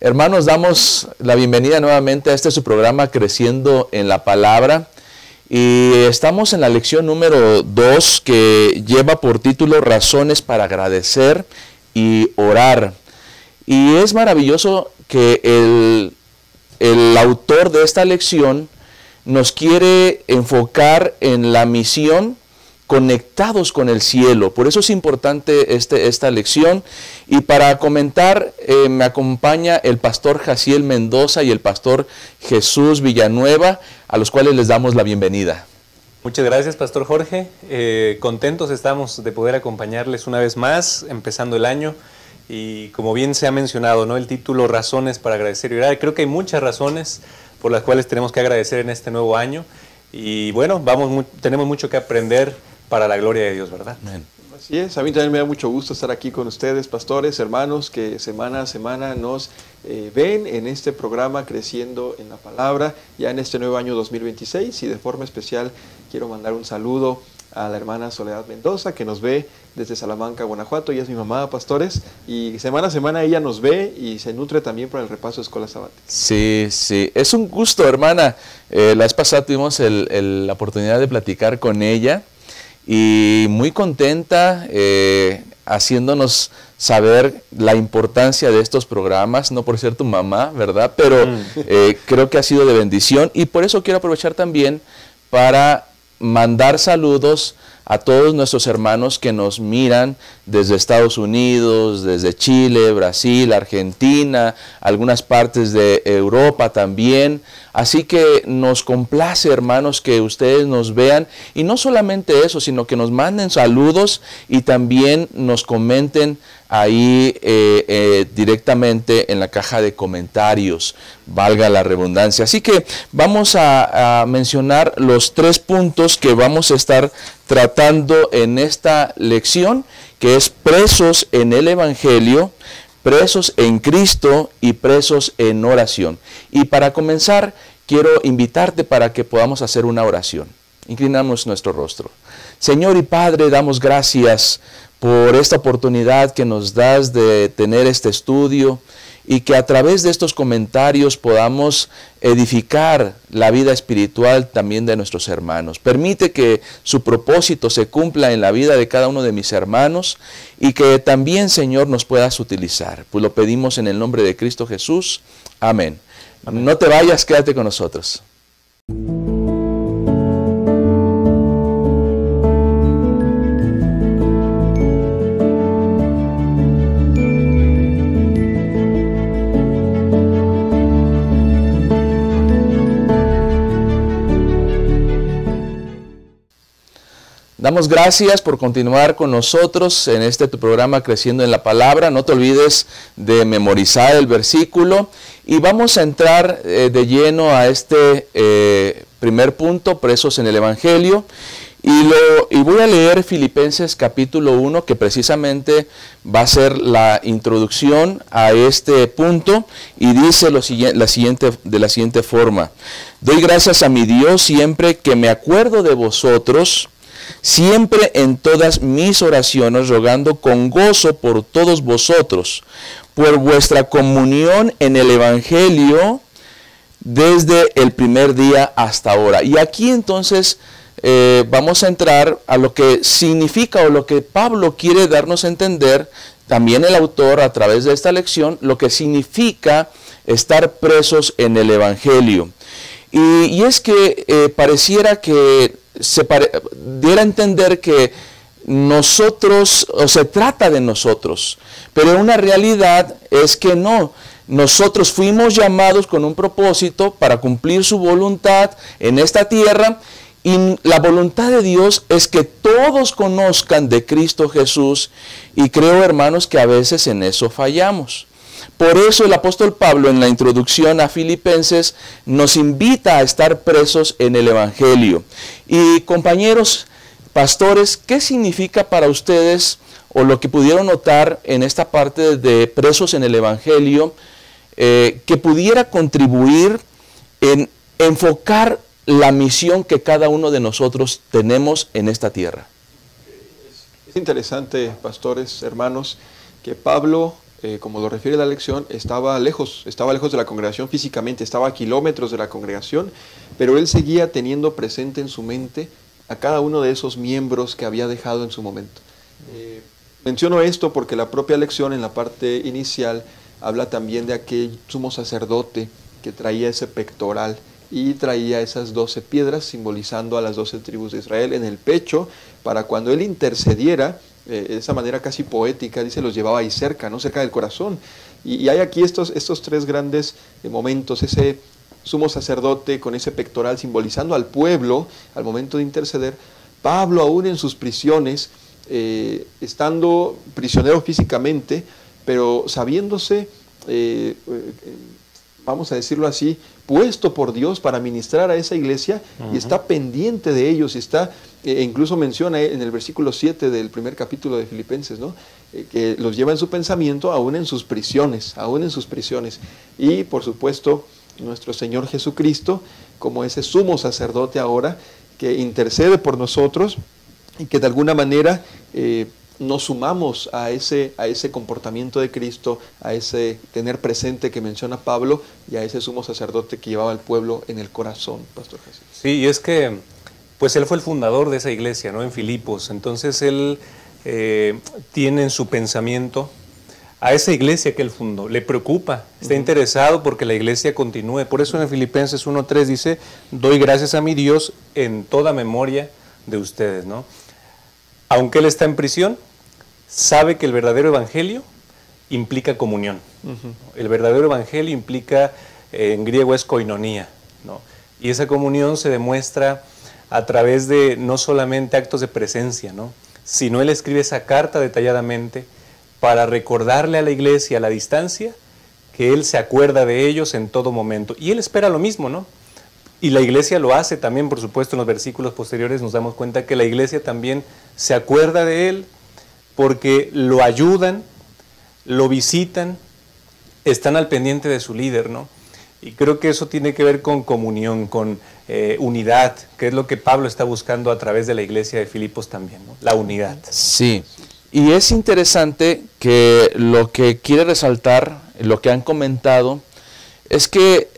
Hermanos, damos la bienvenida nuevamente a este su programa Creciendo en la Palabra. Y estamos en la lección número 2 que lleva por título Razones para agradecer y orar. Y es maravilloso que el autor de esta lección nos quiere enfocar en la misión conectados con el cielo. Por eso es importante esta lección. Y para comentar me acompaña el pastor Jaciel Mendoza y el pastor Jesús Villanueva, a los cuales les damos la bienvenida. Muchas gracias, pastor Jorge. Contentos estamos de poder acompañarles una vez más, empezando el año. Y como bien se ha mencionado, ¿no?, el título Razones para agradecer y orar. Creo que hay muchas razones por las cuales tenemos que agradecer en este nuevo año. Y bueno, tenemos mucho que aprender para la gloria de Dios, ¿verdad? Amén. Así es, a mí también me da mucho gusto estar aquí con ustedes, pastores, hermanos, que semana a semana nos ven en este programa Creciendo en la Palabra, ya en este nuevo año 2026, y de forma especial quiero mandar un saludo a la hermana Soledad Mendoza, que nos ve desde Salamanca, Guanajuato. Ella es mi mamá, pastores, y semana a semana ella nos ve y se nutre también por el repaso de Escuela Sabática. Sí, es un gusto, hermana. La vez pasada tuvimos la oportunidad de platicar con ella, y muy contenta, haciéndonos saber la importancia de estos programas, no por ser tu mamá, ¿verdad? Pero creo que ha sido de bendición, y por eso quiero aprovechar también para mandar saludos a todos nuestros hermanos que nos miran desde Estados Unidos, desde Chile, Brasil, Argentina, algunas partes de Europa también. Así que nos complace, hermanos, que ustedes nos vean, y no solamente eso, sino que nos manden saludos y también nos comenten ahí directamente en la caja de comentarios, valga la redundancia. Así que vamos a mencionar los 3 puntos que vamos a estar tratando en esta lección, que es presos en el Evangelio, presos en Cristo y presos en oración. Y para comenzar, quiero invitarte para que podamos hacer una oración. Inclinamos nuestro rostro. Señor y Padre, damos gracias por esta oportunidad que nos das de tener este estudio, y que a través de estos comentarios podamos edificar la vida espiritual también de nuestros hermanos. Permite que su propósito se cumpla en la vida de cada uno de mis hermanos, y que también, Señor, nos puedas utilizar. Pues lo pedimos en el nombre de Cristo Jesús. Amén. Amén. No te vayas, quédate con nosotros. Damos gracias por continuar con nosotros en tu programa Creciendo en la Palabra. No te olvides de memorizar el versículo, y vamos a entrar de lleno a este primer punto, presos en el Evangelio. Y voy a leer Filipenses capítulo 1, que precisamente va a ser la introducción a este punto, y dice de la siguiente forma: doy gracias a mi Dios siempre que me acuerdo de vosotros, siempre en todas mis oraciones, rogando con gozo por todos vosotros, por vuestra comunión en el Evangelio desde el primer día hasta ahora. Y aquí entonces vamos a entrar a lo que significa, o lo que Pablo quiere darnos a entender, también el autor a través de esta lección, lo que significa estar presos en el Evangelio. Y es que pareciera que diera a entender que nosotros, o se trata de nosotros, pero una realidad es que no. Nosotros fuimos llamados con un propósito para cumplir su voluntad en esta tierra, y la voluntad de Dios es que todos conozcan de Cristo Jesús, y creo, hermanos, que a veces en eso fallamos. Por eso el apóstol Pablo, en la introducción a Filipenses, nos invita a estar presos en el Evangelio. Y compañeros pastores, ¿qué significa para ustedes, o lo que pudieron notar en esta parte de presos en el Evangelio, que pudiera contribuir en enfocar la misión que cada uno de nosotros tenemos en esta tierra? Es interesante, pastores, hermanos, que Pablo como lo refiere la lección, estaba lejos de la congregación físicamente, estaba a kilómetros de la congregación, pero él seguía teniendo presente en su mente a cada uno de esos miembros que había dejado en su momento. Menciono esto porque la propia lección en la parte inicial habla también de aquel sumo sacerdote que traía ese pectoral y traía esas 12 piedras simbolizando a las 12 tribus de Israel en el pecho, para cuando él intercediera, de esa manera casi poética, dice, los llevaba ahí cerca, ¿no? Cerca del corazón. Y hay aquí estos tres grandes momentos, ese sumo sacerdote con ese pectoral simbolizando al pueblo al momento de interceder, Pablo aún en sus prisiones, estando prisionero físicamente, pero sabiéndose, vamos a decirlo así, puesto por Dios para ministrar a esa iglesia, y está pendiente de ellos, y está, incluso menciona en el versículo 7 del primer capítulo de Filipenses, ¿no? Que los lleva en su pensamiento aún en sus prisiones, y por supuesto nuestro Señor Jesucristo, como ese sumo sacerdote ahora, que intercede por nosotros, y que de alguna manera nos sumamos a ese comportamiento de Cristo, a ese tener presente que menciona Pablo, y a ese sumo sacerdote que llevaba al pueblo en el corazón, Pastor Jesús. Sí, y es que pues él fue el fundador de esa iglesia, ¿no? En Filipos. Entonces él tiene en su pensamiento a esa iglesia que él fundó, le preocupa, está interesado porque la iglesia continúe. Por eso en Filipenses 1:3 dice, doy gracias a mi Dios en toda memoria de ustedes, ¿no? Aunque él está en prisión, sabe que el verdadero evangelio implica comunión. El verdadero evangelio implica, en griego es koinonía, ¿no? Y esa comunión se demuestra a través de no solamente actos de presencia, ¿no? Sino él escribe esa carta detalladamente para recordarle a la iglesia a la distancia que él se acuerda de ellos en todo momento. Y él espera lo mismo, ¿no? Y la iglesia lo hace también, por supuesto, en los versículos posteriores nos damos cuenta que la iglesia también se acuerda de él porque lo ayudan, lo visitan, están al pendiente de su líder, ¿no? Y creo que eso tiene que ver con comunión, con unidad, que es lo que Pablo está buscando a través de la iglesia de Filipos también, ¿no? La unidad. Sí, y es interesante que lo que quiere resaltar, lo que han comentado, es que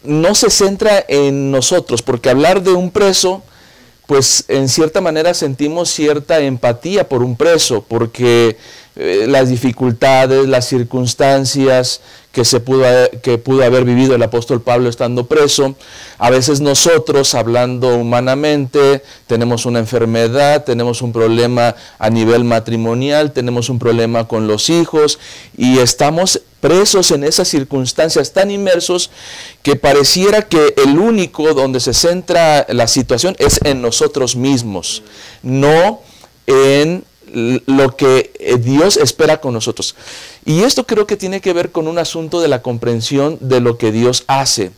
no se centra en nosotros, porque hablar de un preso, pues en cierta manera sentimos cierta empatía por un preso, porque las dificultades, las circunstancias que pudo haber vivido el apóstol Pablo estando preso, a veces nosotros, hablando humanamente, tenemos una enfermedad, tenemos un problema a nivel matrimonial, tenemos un problema con los hijos, y estamos presos en esas circunstancias tan inmersos que pareciera que el único donde se centra la situación es en nosotros mismos, no en lo que Dios espera con nosotros. Y esto creo que tiene que ver con un asunto de la comprensión de lo que Dios hace.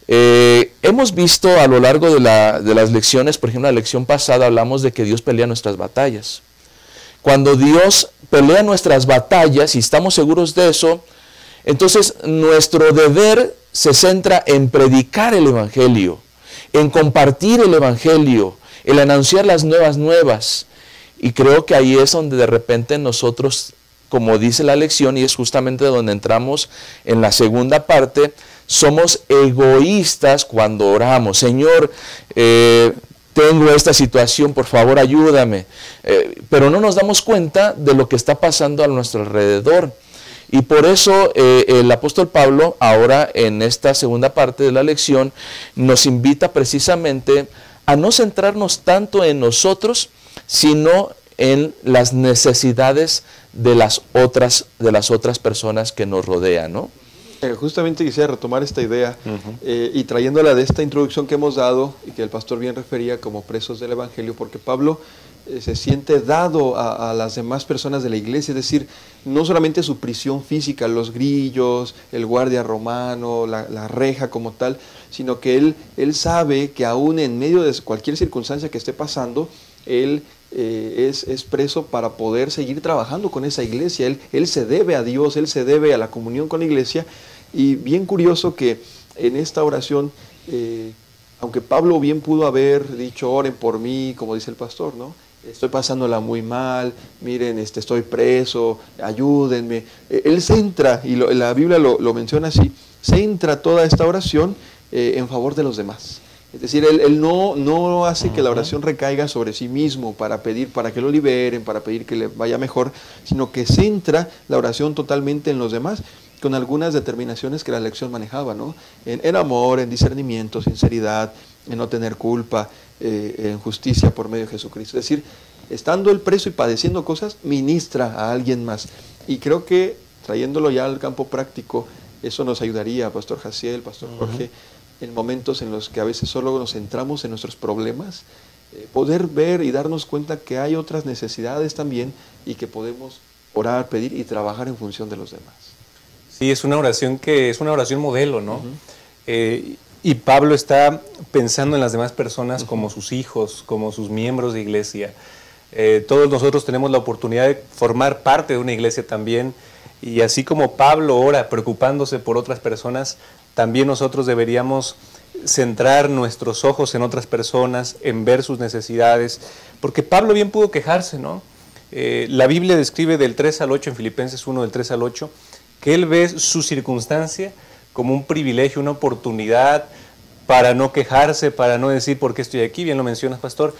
Hemos visto a lo largo de las lecciones, por ejemplo, la lección pasada hablamos de que Dios pelea nuestras batallas. Cuando Dios pelea nuestras batallas y estamos seguros de eso, entonces nuestro deber se centra en predicar el Evangelio, en compartir el Evangelio, en anunciar las nuevas. Y creo que ahí es donde de repente nosotros, como dice la lección, y es justamente donde entramos en la segunda parte, somos egoístas cuando oramos. Señor, tengo esta situación, por favor ayúdame. Pero no nos damos cuenta de lo que está pasando a nuestro alrededor. Y por eso el apóstol Pablo, ahora en esta segunda parte de la lección, nos invita precisamente a no centrarnos tanto en nosotros, sino en las necesidades de las otras personas que nos rodean, ¿no? Justamente quisiera retomar esta idea y trayéndola de esta introducción que hemos dado y que el pastor bien refería como presos del Evangelio, porque Pablo se siente dado a las demás personas de la iglesia, es decir, no solamente su prisión física, los grillos, el guardia romano, la reja como tal, sino que él sabe que aún en medio de cualquier circunstancia que esté pasando, él es preso para poder seguir trabajando con esa iglesia. Él se debe a Dios, él se debe a la comunión con la iglesia. Y bien curioso que en esta oración, aunque Pablo bien pudo haber dicho, oren por mí, como dice el pastor, ¿no? estoy pasándola muy mal, miren, estoy preso, ayúdenme. Él centra, y la Biblia lo menciona así, centra toda esta oración en favor de los demás. Es decir, él no hace que la oración recaiga sobre sí mismo para pedir para que lo liberen, para pedir que le vaya mejor, sino que centra la oración totalmente en los demás, con algunas determinaciones que la lección manejaba, ¿no? En amor, en discernimiento, sinceridad, en no tener culpa, en justicia por medio de Jesucristo. Es decir, estando él preso y padeciendo cosas, ministra a alguien más. Y creo que, trayéndolo ya al campo práctico, eso nos ayudaría, Pastor Jaciel, Pastor Jorge, en momentos en los que a veces solo nos centramos en nuestros problemas, poder ver y darnos cuenta que hay otras necesidades también y que podemos orar, pedir y trabajar en función de los demás. Sí, es una oración modelo, ¿no? Y Pablo está pensando en las demás personas como sus hijos, como sus miembros de iglesia. Todos nosotros tenemos la oportunidad de formar parte de una iglesia también, y así como Pablo ora preocupándose por otras personas, también nosotros deberíamos centrar nuestros ojos en otras personas, en ver sus necesidades, porque Pablo bien pudo quejarse, ¿no? La Biblia describe del 3 al 8, en Filipenses 1, del 3 al 8, que él ve su circunstancia como un privilegio, una oportunidad para no quejarse, para no decir por qué estoy aquí, bien lo mencionas, pastor.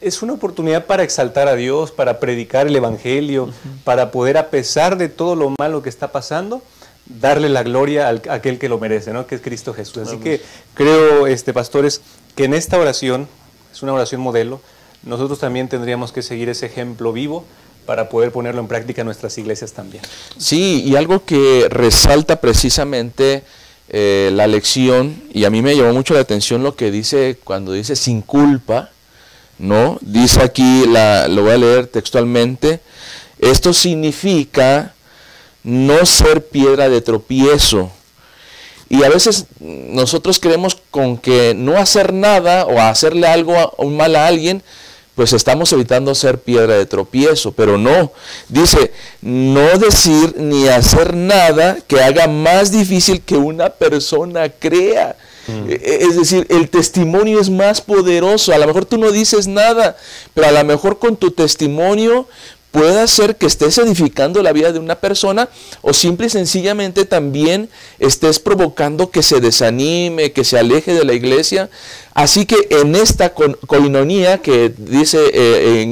Es una oportunidad para exaltar a Dios, para predicar el Evangelio, para poder, a pesar de todo lo malo que está pasando, darle la gloria a aquel que lo merece, ¿no? Que es Cristo Jesús. Así que creo, pastores, que en esta oración, es una oración modelo, nosotros también tendríamos que seguir ese ejemplo vivo para poder ponerlo en práctica en nuestras iglesias también. Sí, y algo que resalta precisamente la lección, y a mí me llamó mucho la atención lo que dice cuando dice sin culpa, ¿no? Dice aquí, lo voy a leer textualmente, esto significa no ser piedra de tropiezo. Y a veces nosotros creemos con que no hacer nada o hacerle algo un mal a alguien, pues estamos evitando ser piedra de tropiezo, pero no. Dice, no decir ni hacer nada que haga más difícil que una persona crea. Es decir, el testimonio es más poderoso. A lo mejor tú no dices nada, pero a lo mejor con tu testimonio puede ser que estés edificando la vida de una persona, o simple y sencillamente también estés provocando que se desanime, que se aleje de la iglesia. Así que en esta koinonía que dice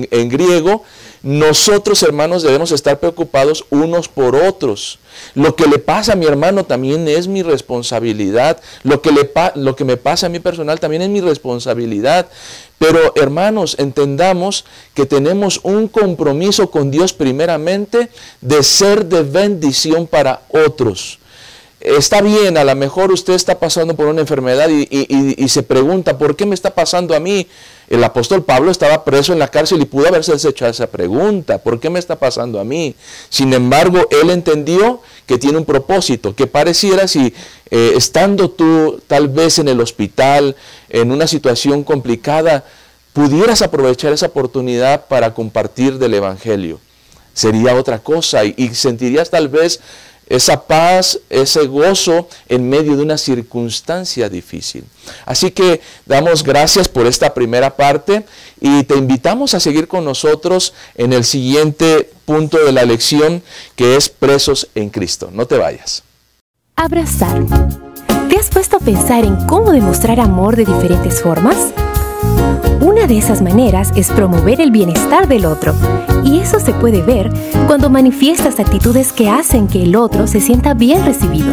en griego, nosotros, hermanos, debemos estar preocupados unos por otros. Lo que le pasa a mi hermano también es mi responsabilidad. Lo que me pasa a mí personal también es mi responsabilidad. Pero, hermanos, entendamos que tenemos un compromiso con Dios primeramente de ser de bendición para otros. Está bien, a lo mejor usted está pasando por una enfermedad y se pregunta, ¿por qué me está pasando a mí? El apóstol Pablo estaba preso en la cárcel y pudo haberse hecho esa pregunta, ¿por qué me está pasando a mí? Sin embargo, él entendió que tiene un propósito, que pareciera si estando tú tal vez en el hospital, en una situación complicada, pudieras aprovechar esa oportunidad para compartir del Evangelio. Sería otra cosa y sentirías tal vez esa paz, ese gozo en medio de una circunstancia difícil. Así que damos gracias por esta primera parte y te invitamos a seguir con nosotros en el siguiente punto de la lección, que es presos en Cristo. No te vayas. Abrazar. ¿Te has puesto a pensar en cómo demostrar amor de diferentes formas? Una de esas maneras es promover el bienestar del otro, y eso se puede ver cuando manifiestas actitudes que hacen que el otro se sienta bien recibido.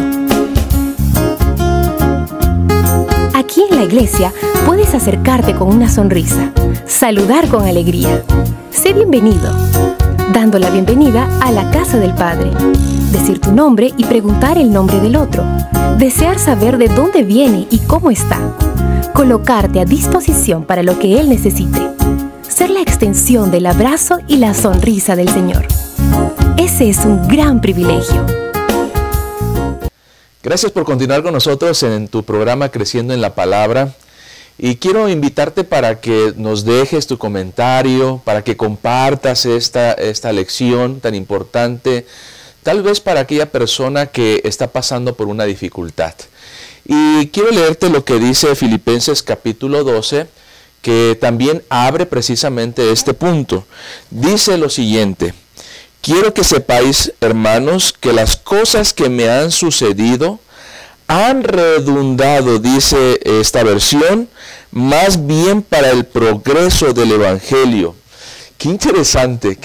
Aquí en la iglesia puedes acercarte con una sonrisa, saludar con alegría, sé bienvenido, dando la bienvenida a la casa del Padre, decir tu nombre y preguntar el nombre del otro, desear saber de dónde viene y cómo está, colocarte a disposición para lo que Él necesite, ser la extensión del abrazo y la sonrisa del Señor. Ese es un gran privilegio. Gracias por continuar con nosotros en tu programa Creciendo en la Palabra. Y quiero invitarte para que nos dejes tu comentario, para que compartas esta lección tan importante, tal vez para aquella persona que está pasando por una dificultad. Y quiero leerte lo que dice Filipenses capítulo 12, que también abre precisamente este punto. Dice lo siguiente: quiero que sepáis, hermanos, que las cosas que me han sucedido han redundado, dice esta versión, más bien para el progreso del Evangelio. Qué interesante,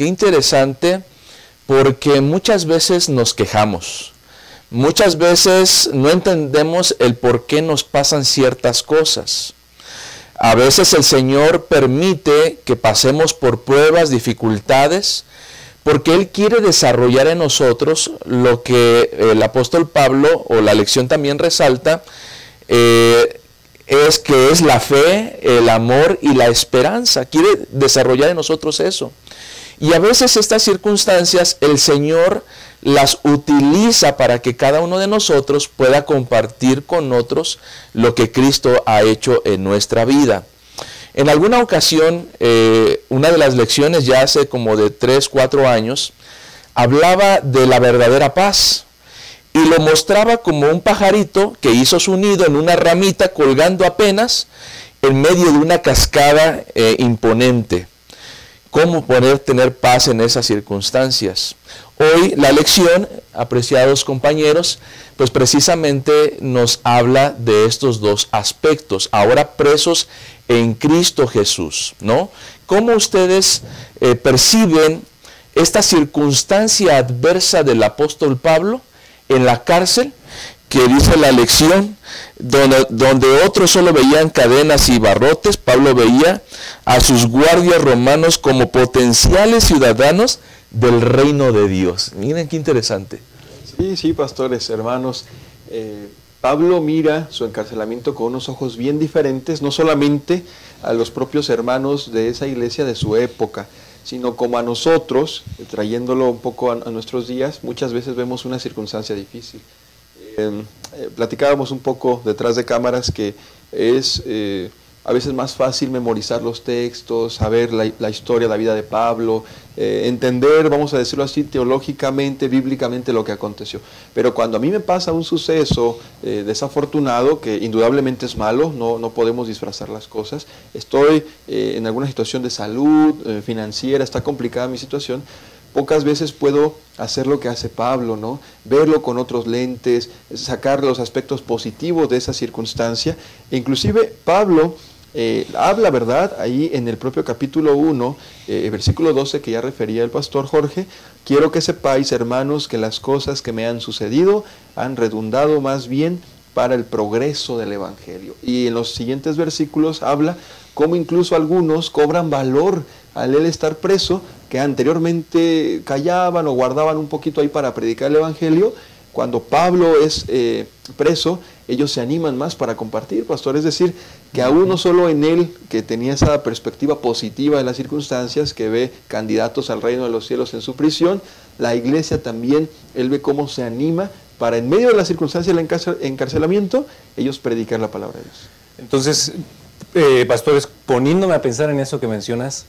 porque muchas veces nos quejamos. Muchas veces no entendemos el por qué nos pasan ciertas cosas. A veces el Señor permite que pasemos por pruebas, dificultades, porque Él quiere desarrollar en nosotros lo que el apóstol Pablo, o la lección también resalta, es que es la fe, el amor y la esperanza. Quiere desarrollar en nosotros eso. Y a veces estas circunstancias el Señor las utiliza para que cada uno de nosotros pueda compartir con otros lo que Cristo ha hecho en nuestra vida. En alguna ocasión, una de las lecciones ya hace como de 3, 4 años, hablaba de la verdadera paz y lo mostraba como un pajarito que hizo su nido en una ramita colgando apenas en medio de una cascada imponente. ¿Cómo poder tener paz en esas circunstancias? Hoy la lección, apreciados compañeros, pues precisamente nos habla de estos dos aspectos, ahora presos en Cristo Jesús, ¿no? ¿Cómo ustedes perciben esta circunstancia adversa del apóstol Pablo en la cárcel, que dice la lección, donde otros solo veían cadenas y barrotes? Pablo veía a sus guardias romanos como potenciales ciudadanos del reino de Dios. Miren qué interesante. Sí, pastores, hermanos. Pablo mira su encarcelamiento con unos ojos bien diferentes, no solamente a los propios hermanos de esa iglesia de su época, sino como a nosotros, trayéndolo un poco a nuestros días. Muchas veces vemos una circunstancia difícil. Platicábamos un poco detrás de cámaras que es a veces más fácil memorizar los textos, saber la historia, la vida de Pablo, entender, vamos a decirlo así, teológicamente, bíblicamente lo que aconteció. Pero cuando a mí me pasa un suceso desafortunado, que indudablemente es malo, no podemos disfrazar las cosas, estoy en alguna situación de salud, financiera, está complicada mi situación, pocas veces puedo hacer lo que hace Pablo, ¿no? Verlo con otros lentes, sacar los aspectos positivos de esa circunstancia. E inclusive Pablo habla, ¿verdad? Ahí en el propio capítulo 1, versículo 12, que ya refería el pastor Jorge: quiero que sepáis, hermanos, que las cosas que me han sucedido han redundado más bien para el progreso del Evangelio. Y en los siguientes versículos habla cómo incluso algunos cobran valor al él estar preso, que anteriormente callaban o guardaban un poquito ahí para predicar el Evangelio. Cuando Pablo es preso, ellos se animan más para compartir, pastor. Es decir, que aún no solo en él, que tenía esa perspectiva positiva de las circunstancias, que ve candidatos al reino de los cielos en su prisión, la iglesia también, él ve cómo se anima para, en medio de las circunstancias del encarcelamiento, ellos predicar la palabra de Dios. Entonces, pastores, poniéndome a pensar en eso que mencionas,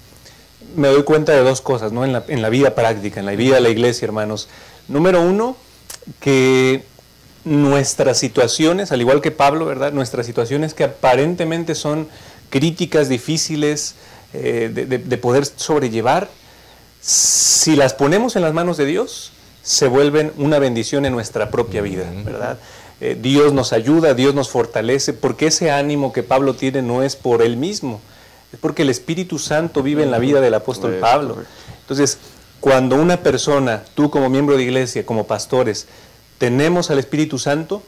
me doy cuenta de dos cosas, ¿no? En la vida práctica, en la vida de la iglesia, hermanos. Número uno, que nuestras situaciones, al igual que Pablo, ¿verdad? Nuestras situaciones que aparentemente son críticas, difíciles de poder sobrellevar, si las ponemos en las manos de Dios, se vuelven una bendición en nuestra propia vida, ¿verdad? Dios nos ayuda, Dios nos fortalece, porque ese ánimo que Pablo tiene no es por él mismo, es porque el Espíritu Santo vive en la vida del apóstol Pablo. Entonces, cuando una persona, tú como miembro de iglesia, como pastores, tenemos al Espíritu Santo,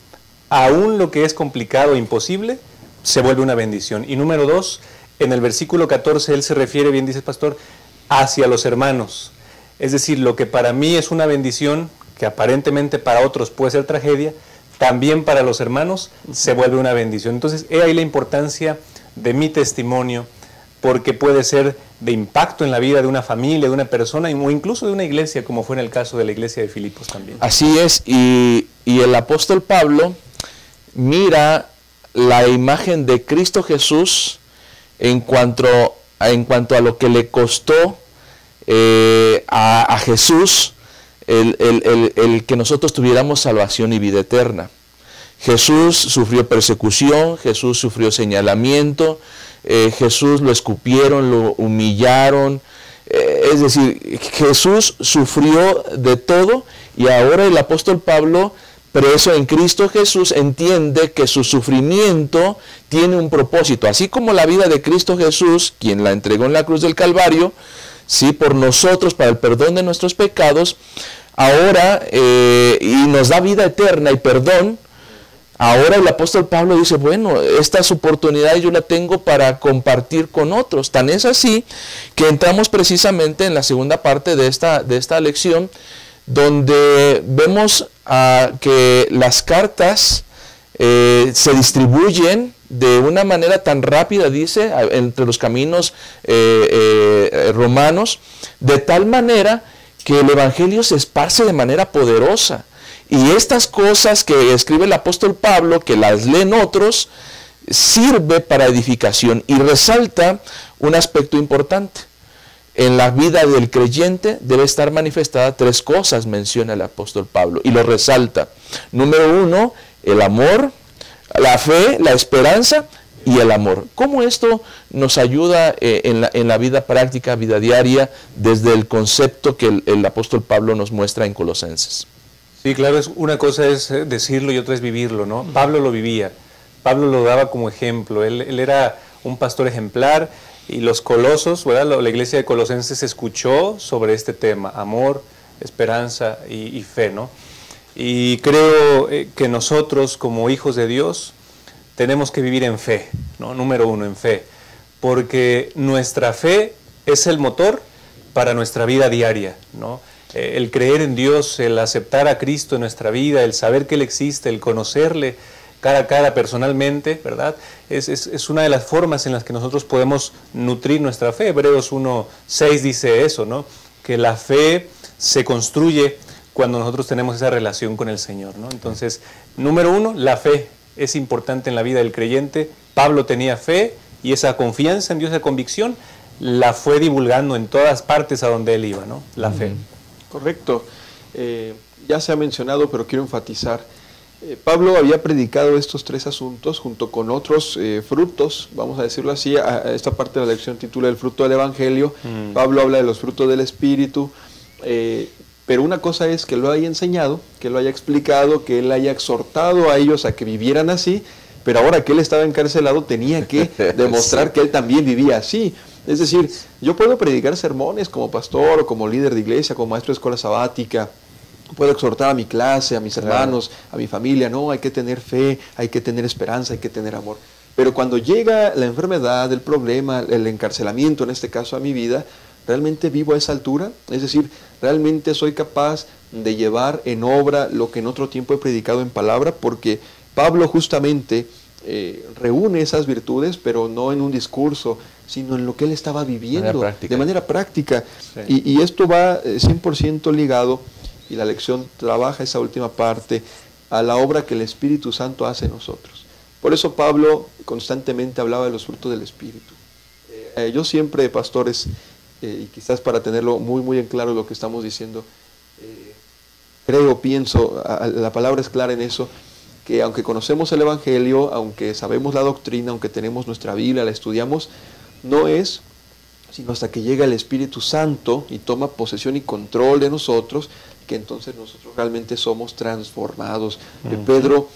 aún lo que es complicado e imposible, se vuelve una bendición. Y número dos, en el versículo 14, él se refiere, bien dice el pastor, hacia los hermanos. Es decir, lo que para mí es una bendición, que aparentemente para otros puede ser tragedia, también para los hermanos se vuelve una bendición. Entonces, he ahí la importancia de mi testimonio, porque puede ser de impacto en la vida de una familia, de una persona, o incluso de una iglesia, como fue en el caso de la iglesia de Filipos también. Así es, y el apóstol Pablo mira la imagen de Cristo Jesús en cuanto a lo que le costó a Jesús el que nosotros tuviéramos salvación y vida eterna. Jesús sufrió persecución, Jesús sufrió señalamiento, Jesús lo escupieron, lo humillaron. Es decir, Jesús sufrió de todo y ahora el apóstol Pablo, preso en Cristo Jesús, entiende que su sufrimiento tiene un propósito. Así como la vida de Cristo Jesús, quien la entregó en la cruz del Calvario, ¿sí?, por nosotros, para el perdón de nuestros pecados, ahora, y nos da vida eterna y perdón. Ahora el apóstol Pablo dice, bueno, esta es oportunidad yo la tengo para compartir con otros. Tan es así que entramos precisamente en la segunda parte de esta lección, donde vemos que las cartas se distribuyen de una manera tan rápida, dice, entre los caminos romanos, de tal manera que el Evangelio se esparce de manera poderosa. Y estas cosas que escribe el apóstol Pablo, que las leen otros, sirve para edificación y resalta un aspecto importante. En la vida del creyente debe estar manifestada 3 cosas, menciona el apóstol Pablo, y lo resalta. Número 1, el amor, la fe, la esperanza y el amor. ¿Cómo esto nos ayuda en la vida práctica, vida diaria, desde el concepto que el apóstol Pablo nos muestra en Colosenses? Sí, claro, una cosa es decirlo y otra es vivirlo, ¿no? Pablo lo vivía, Pablo lo daba como ejemplo, él era un pastor ejemplar y los colosos, ¿verdad? La iglesia de Colosenses escuchó sobre este tema, amor, esperanza y fe, ¿no? Y creo que nosotros como hijos de Dios tenemos que vivir en fe, ¿no? Número 1, en fe, porque nuestra fe es el motor para nuestra vida diaria, ¿no? El creer en Dios, el aceptar a Cristo en nuestra vida, el saber que Él existe, el conocerle cara a cara personalmente, ¿verdad? Es una de las formas en las que nosotros podemos nutrir nuestra fe. Hebreos 1:6 dice eso, ¿no? Que la fe se construye cuando nosotros tenemos esa relación con el Señor, ¿no? Entonces, número 1, la fe es importante en la vida del creyente. Pablo tenía fe y esa confianza en Dios, esa convicción, la fue divulgando en todas partes a donde él iba, ¿no? La fe. Correcto. Ya se ha mencionado, pero quiero enfatizar. Pablo había predicado estos 3 asuntos junto con otros frutos, vamos a decirlo así. Esta parte de la lección titula El fruto del Evangelio. Pablo habla de los frutos del Espíritu. Pero una cosa es que lo haya enseñado, que lo haya explicado, que él haya exhortado a ellos a que vivieran así, pero ahora que él estaba encarcelado tenía que demostrar que él también vivía así. Es decir, yo puedo predicar sermones como pastor o como líder de iglesia, como maestro de escuela sabática, puedo exhortar a mi clase, a mis hermanos, a mi familia, no, hay que tener fe, hay que tener esperanza, hay que tener amor. Pero cuando llega la enfermedad, el problema, el encarcelamiento, en este caso a mi vida, ¿realmente vivo a esa altura? Es decir, ¿realmente soy capaz de llevar en obra lo que en otro tiempo he predicado en palabra? Porque Pablo justamente reúne esas virtudes, pero no en un discurso, sino en lo que él estaba viviendo de manera práctica. Sí. Y esto va 100% ligado, y la lección trabaja esa última parte, a la obra que el Espíritu Santo hace en nosotros. Por eso Pablo constantemente hablaba de los frutos del Espíritu. Yo siempre, pastores, y quizás para tenerlo muy en claro lo que estamos diciendo, pienso, la palabra es clara en eso, que aunque conocemos el Evangelio, aunque sabemos la doctrina, aunque tenemos nuestra Biblia, la estudiamos, no es sino hasta que llega el Espíritu Santo y toma posesión y control de nosotros, que entonces nosotros realmente somos transformados. Pedro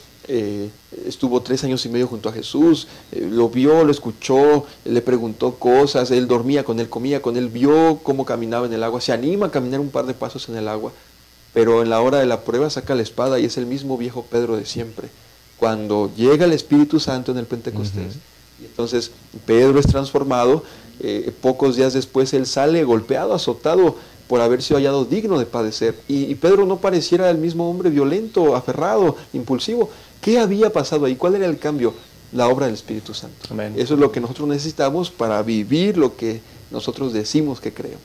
estuvo 3 años y medio junto a Jesús, lo vio, lo escuchó, le preguntó cosas, él dormía con él, comía con él, vio cómo caminaba en el agua, se anima a caminar un par de pasos en el agua, pero en la hora de la prueba saca la espada y es el mismo viejo Pedro de siempre. Cuando llega el Espíritu Santo en el Pentecostés, y entonces Pedro es transformado, pocos días después él sale golpeado, azotado por haber sido hallado digno de padecer. Y Pedro no pareciera el mismo hombre violento, aferrado, impulsivo. ¿Qué había pasado ahí? ¿Cuál era el cambio? La obra del Espíritu Santo. Amén. Eso es lo que nosotros necesitamos para vivir lo que nosotros decimos que creemos.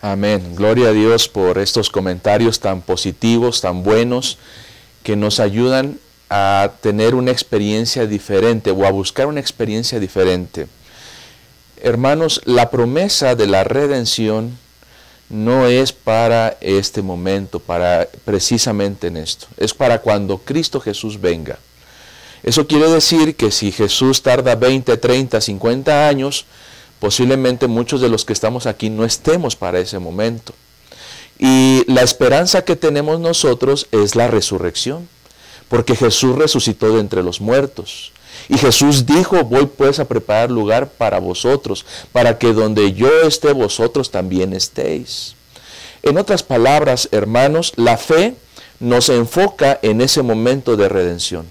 Amén. Gloria a Dios por estos comentarios tan positivos, tan buenos, que nos ayudan a tener una experiencia diferente o a buscar una experiencia diferente. Hermanos, la promesa de la redención no es para este momento, para precisamente en esto. Es para cuando Cristo Jesús venga. Eso quiere decir que si Jesús tarda 20, 30, 50 años, posiblemente muchos de los que estamos aquí no estemos para ese momento. Y la esperanza que tenemos nosotros es la resurrección, porque Jesús resucitó de entre los muertos. Y Jesús dijo, voy pues a preparar lugar para vosotros, para que donde yo esté, vosotros también estéis. En otras palabras, hermanos, la fe nos enfoca en ese momento de redención.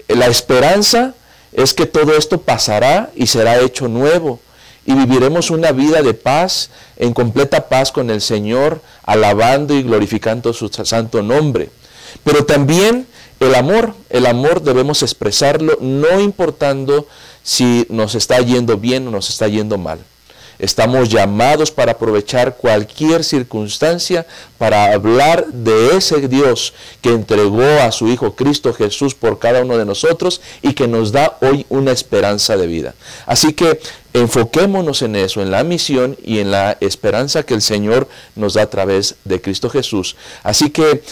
La esperanza es que todo esto pasará y será hecho nuevo, y viviremos una vida de paz, en completa paz con el Señor, alabando y glorificando su santo nombre. Pero también el amor debemos expresarlo, no importando si nos está yendo bien o nos está yendo mal. Estamos llamados para aprovechar cualquier circunstancia para hablar de ese Dios que entregó a su Hijo Cristo Jesús por cada uno de nosotros y que nos da hoy una esperanza de vida. Así que enfoquémonos en eso, en la misión y en la esperanza que el Señor nos da a través de Cristo Jesús. Así que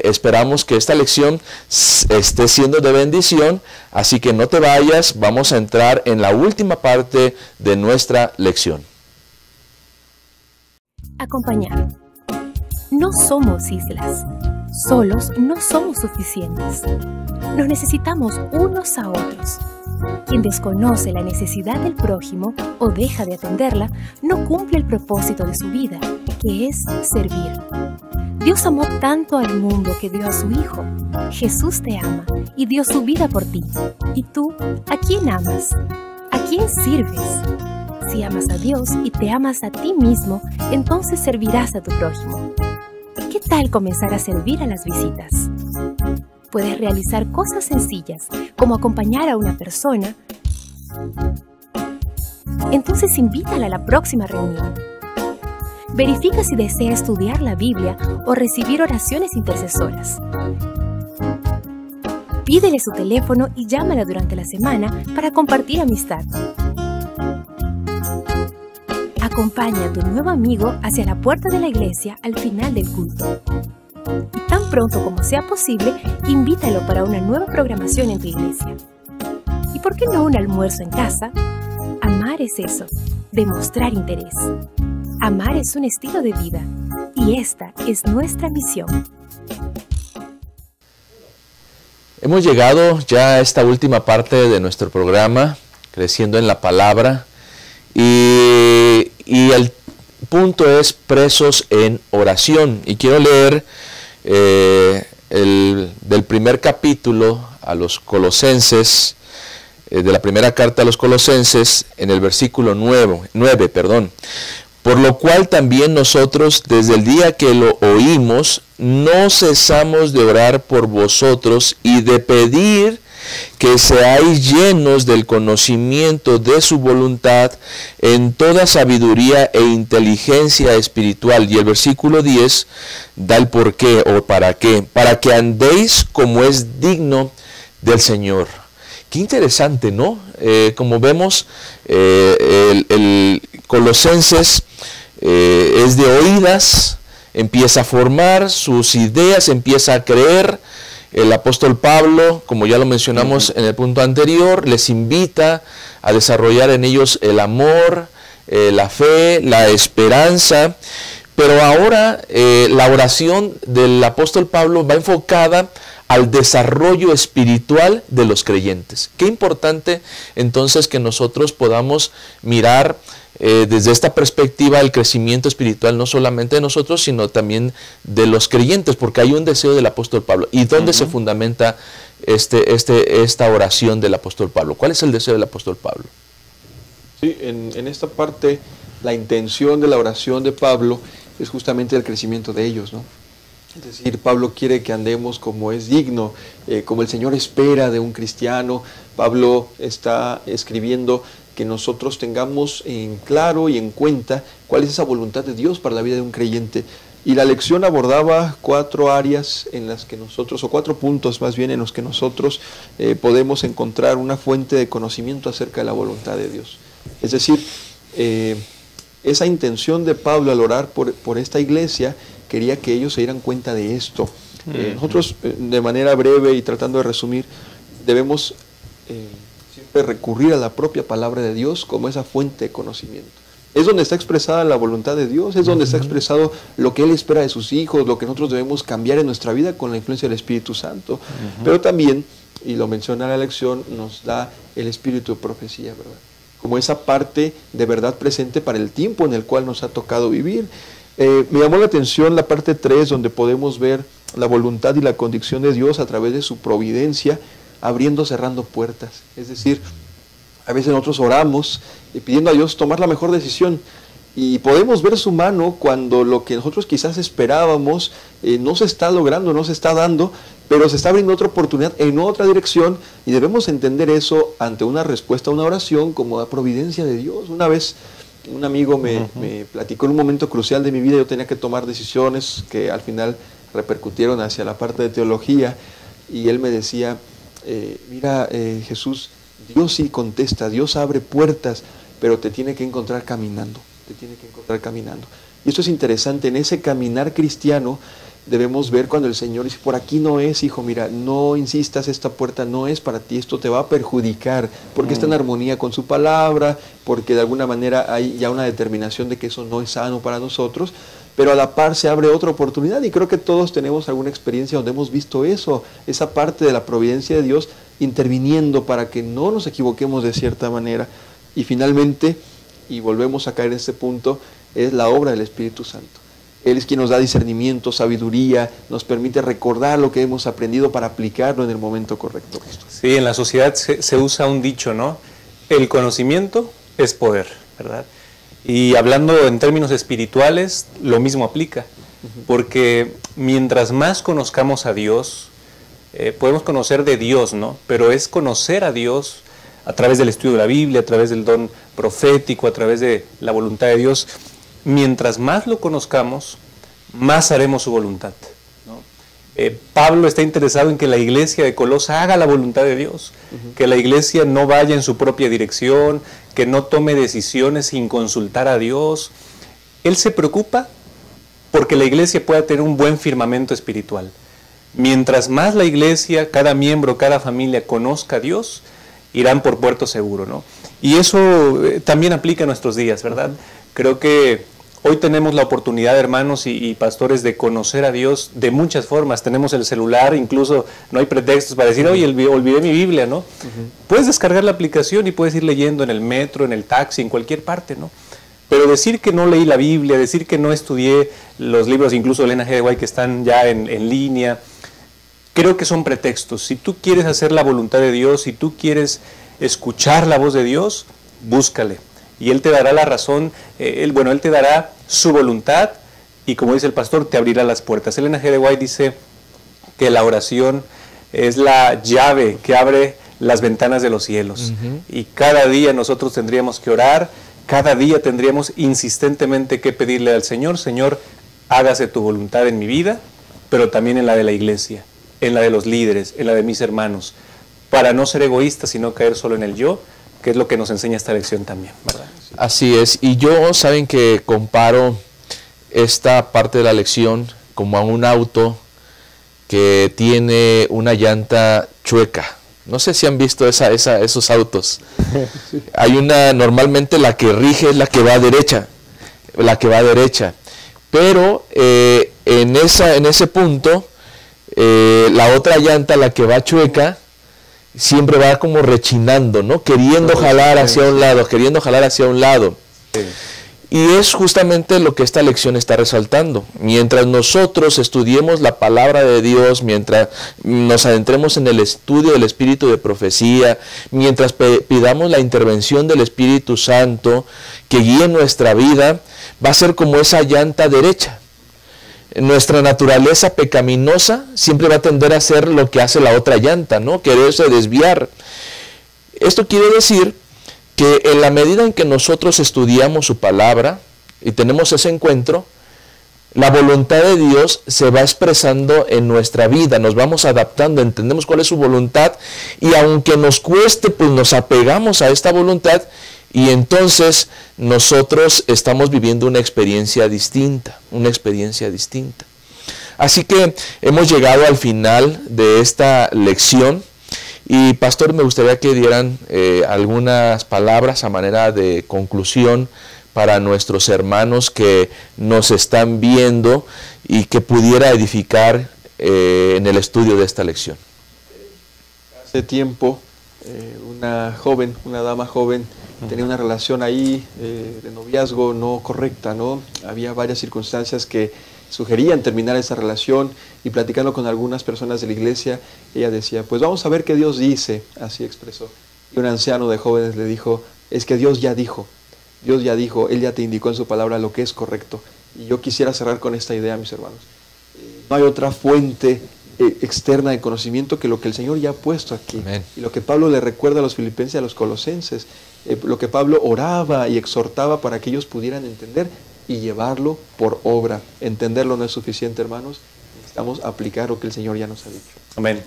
esperamos que esta lección esté siendo de bendición, así que no te vayas, vamos a entrar en la última parte de nuestra lección. Acompañar. No somos islas. Solos no somos suficientes. Nos necesitamos unos a otros. Quien desconoce la necesidad del prójimo o deja de atenderla, no cumple el propósito de su vida, que es servir. Dios amó tanto al mundo que dio a su Hijo. Jesús te ama y dio su vida por ti. ¿Y tú, a quién amas? ¿A quién sirves? Si amas a Dios y te amas a ti mismo, entonces servirás a tu prójimo. ¿Qué tal comenzar a servir a las visitas? Puedes realizar cosas sencillas, como acompañar a una persona. Entonces invítala a la próxima reunión. Verifica si desea estudiar la Biblia o recibir oraciones intercesoras. Pídele su teléfono y llámala durante la semana para compartir amistad. Acompaña a tu nuevo amigo hacia la puerta de la iglesia al final del culto. Y tan pronto como sea posible, invítalo para una nueva programación en tu iglesia. ¿Y por qué no un almuerzo en casa? Amar es eso, demostrar interés. Amar es un estilo de vida, y esta es nuestra misión. Hemos llegado ya a esta última parte de nuestro programa, Creciendo en la Palabra, y el punto es presos en oración. Y quiero leer del primer capítulo a los Colosenses, de la primera carta a los Colosenses, en el versículo 9, por lo cual también nosotros, desde el día que lo oímos, no cesamos de orar por vosotros y de pedir que seáis llenos del conocimiento de su voluntad en toda sabiduría e inteligencia espiritual. Y el versículo 10 da el por qué o para qué. Para que andéis como es digno del Señor. Qué interesante, ¿no? Como vemos, el Colosenses es de oídas, empieza a formar sus ideas, empieza a creer. El apóstol Pablo, como ya lo mencionamos en el punto anterior, les invita a desarrollar en ellos el amor, la fe, la esperanza. Pero ahora la oración del apóstol Pablo va enfocada al desarrollo espiritual de los creyentes. Qué importante entonces que nosotros podamos mirar desde esta perspectiva el crecimiento espiritual no solamente de nosotros, sino también de los creyentes, porque hay un deseo del apóstol Pablo. ¿Y dónde se fundamenta esta oración del apóstol Pablo? ¿Cuál es el deseo del apóstol Pablo? Sí, en esta parte, la intención de la oración de Pablo es justamente el crecimiento de ellos, ¿no? Es decir, Pablo quiere que andemos como es digno, como el Señor espera de un cristiano. Pablo está escribiendo que nosotros tengamos en claro y en cuenta cuál es esa voluntad de Dios para la vida de un creyente. Y la lección abordaba 4 áreas en las que nosotros, o 4 puntos más bien, en los que nosotros podemos encontrar una fuente de conocimiento acerca de la voluntad de Dios. Es decir, esa intención de Pablo al orar por esta iglesia, quería que ellos se dieran cuenta de esto. Nosotros, de manera breve y tratando de resumir, debemos siempre recurrir a la propia palabra de Dios como esa fuente de conocimiento. Es donde está expresada la voluntad de Dios, es donde está expresado lo que Él espera de sus hijos, lo que nosotros debemos cambiar en nuestra vida con la influencia del Espíritu Santo. Pero también, y lo menciona la lección, nos da el espíritu de profecía, ¿verdad? Como esa parte de verdad presente para el tiempo en el cual nos ha tocado vivir. Me llamó la atención la parte 3, donde podemos ver la voluntad y la condición de Dios a través de su providencia, abriendo, cerrando puertas. Es decir, a veces nosotros oramos pidiendo a Dios tomar la mejor decisión, y podemos ver su mano cuando lo que nosotros quizás esperábamos no se está logrando, no se está dando, pero se está abriendo otra oportunidad en otra dirección, y debemos entender eso ante una respuesta a una oración como la providencia de Dios. Una vez un amigo me platicó en un momento crucial de mi vida. Yo tenía que tomar decisiones que al final repercutieron hacia la parte de teología, y él me decía, mira, Jesús, Dios sí contesta, Dios abre puertas, pero te tiene que encontrar caminando, te tiene que encontrar caminando. Y esto es interesante, en ese caminar cristiano debemos ver cuando el Señor dice, por aquí no es, hijo, mira, no insistas, esta puerta no es para ti, esto te va a perjudicar, porque está en armonía con su palabra, porque de alguna manera hay ya una determinación de que eso no es sano para nosotros, pero a la par se abre otra oportunidad, y creo que todos tenemos alguna experiencia donde hemos visto eso, esa parte de la providencia de Dios interviniendo para que no nos equivoquemos de cierta manera. Y finalmente, y volvemos a caer en este punto, es la obra del Espíritu Santo. Él es quien nos da discernimiento, sabiduría, nos permite recordar lo que hemos aprendido para aplicarlo en el momento correcto. Sí, en la sociedad se usa un dicho, ¿no? El conocimiento es poder, ¿verdad? Y hablando en términos espirituales, lo mismo aplica, porque mientras más conozcamos a Dios, podemos conocer de Dios, ¿no? Pero es conocer a Dios a través del estudio de la Biblia, a través del don profético, a través de la voluntad de Dios. Mientras más lo conozcamos, más haremos su voluntad, ¿no? Pablo está interesado en que la iglesia de Colosa haga la voluntad de Dios, que la iglesia no vaya en su propia dirección, que no tome decisiones sin consultar a Dios. Él se preocupa porque la iglesia pueda tener un buen firmamento espiritual. Mientras más la iglesia, cada miembro, cada familia conozca a Dios, irán por puerto seguro, ¿no? Y eso también aplica a nuestros días, ¿verdad? Creo que hoy tenemos la oportunidad, hermanos y pastores, de conocer a Dios de muchas formas. Tenemos el celular, incluso no hay pretextos para decir, oye, olvidé mi Biblia, ¿no? Puedes descargar la aplicación y puedes ir leyendo en el metro, en el taxi, en cualquier parte, ¿no? Pero decir que no leí la Biblia, decir que no estudié los libros, incluso de Elena G. de White, que están ya en línea, creo que son pretextos. Si tú quieres hacer la voluntad de Dios, si tú quieres escuchar la voz de Dios, búscale. Y Él te dará la razón, Él te dará su voluntad, y como dice el pastor, te abrirá las puertas. Elena G. de White dice que la oración es la llave que abre las ventanas de los cielos. Y cada día nosotros tendríamos que orar, cada día tendríamos insistentemente que pedirle al Señor, Señor, hágase tu voluntad en mi vida, pero también en la de la iglesia, en la de los líderes, en la de mis hermanos, para no ser egoísta, sino caer solo en el yo, que es lo que nos enseña esta lección también, ¿verdad? Así es, y yo, saben que comparo esta parte de la lección como a un auto que tiene una llanta chueca. No sé si han visto esos autos. Hay normalmente la que rige es la que va derecha, pero en ese punto, la otra llanta, la que va chueca, siempre va como rechinando, ¿no? Queriendo jalar hacia un lado. Sí. Y es justamente lo que esta lección está resaltando. Mientras nosotros estudiemos la palabra de Dios, mientras nos adentremos en el estudio del espíritu de profecía, mientras pidamos la intervención del Espíritu Santo que guíe nuestra vida, va a ser como esa llanta derecha. Nuestra naturaleza pecaminosa siempre va a tender a hacer lo que hace la otra llanta, ¿no? Quererse desviar. Esto quiere decir que en la medida en que nosotros estudiamos su palabra y tenemos ese encuentro, la voluntad de Dios se va expresando en nuestra vida, nos vamos adaptando, entendemos cuál es su voluntad, y aunque nos cueste, pues nos apegamos a esta voluntad, y entonces nosotros estamos viviendo una experiencia distinta. Así que hemos llegado al final de esta lección, Y pastor, me gustaría que dieran algunas palabras a manera de conclusión para nuestros hermanos que nos están viendo y que pudiera edificar en el estudio de esta lección. Hace tiempo, una dama joven, tenía una relación ahí de noviazgo no correcta, ¿no? Había varias circunstancias que sugerían terminar esa relación, y platicando con algunas personas de la iglesia, ella decía, pues vamos a ver qué Dios dice, así expresó. Y un anciano de jóvenes le dijo, es que Dios ya dijo, Él ya te indicó en su palabra lo que es correcto. Y yo quisiera cerrar con esta idea, mis hermanos. No hay otra fuente externa de conocimiento que lo que el Señor ya ha puesto aquí. Amén. Y lo que Pablo le recuerda a los filipenses y a los colosenses, lo que Pablo oraba y exhortaba para que ellos pudieran entender y llevarlo por obra. Entenderlo no es suficiente, hermanos. Necesitamos aplicar lo que el Señor ya nos ha dicho. Amén.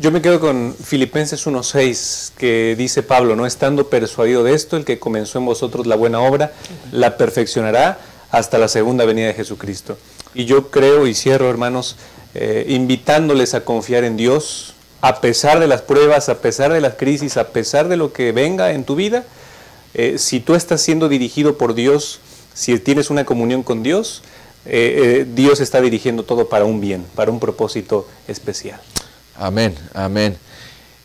Yo me quedo con Filipenses 1:6, que dice Pablo, no estando persuadido de esto, el que comenzó en vosotros la buena obra, la perfeccionará hasta la segunda venida de Jesucristo. Y yo creo, y cierro, hermanos, invitándoles a confiar en Dios, a pesar de las pruebas, a pesar de las crisis, a pesar de lo que venga en tu vida. Si tú estás siendo dirigido por Dios, si tienes una comunión con Dios, Dios está dirigiendo todo para un bien, para un propósito especial. Amén, amén.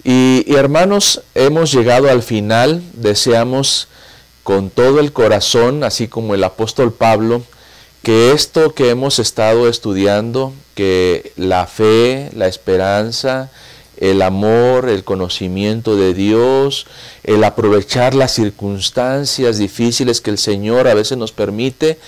Y hermanos, hemos llegado al final. Deseamos con todo el corazón, así como el apóstol Pablo, que esto que hemos estado estudiando, que la fe, la esperanza, el amor, el conocimiento de Dios, el aprovechar las circunstancias difíciles que el Señor a veces nos permite,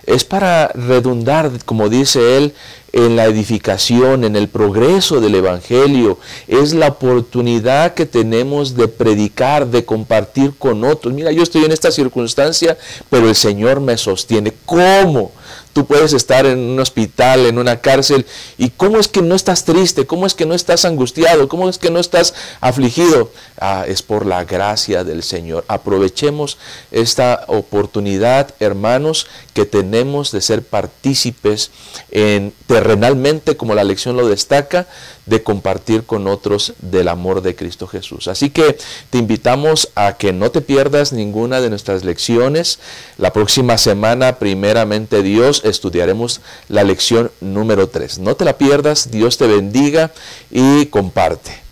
es para redundar, como dice él, en la edificación, en el progreso del Evangelio. Es la oportunidad que tenemos de predicar, de compartir con otros. Mira, yo estoy en esta circunstancia, pero el Señor me sostiene. ¿Cómo? Tú puedes estar en un hospital, en una cárcel, y ¿cómo es que no estás triste? ¿Cómo es que no estás angustiado? ¿Cómo es que no estás afligido? Es por la gracia del Señor. Aprovechemos esta oportunidad, hermanos, que tenemos de ser partícipes terrenalmente, como la lección lo destaca, de compartir con otros del amor de Cristo Jesús. Así que te invitamos a que no te pierdas ninguna de nuestras lecciones. La próxima semana, primeramente Dios, estudiaremos la lección número 3. No te la pierdas, Dios te bendiga y comparte.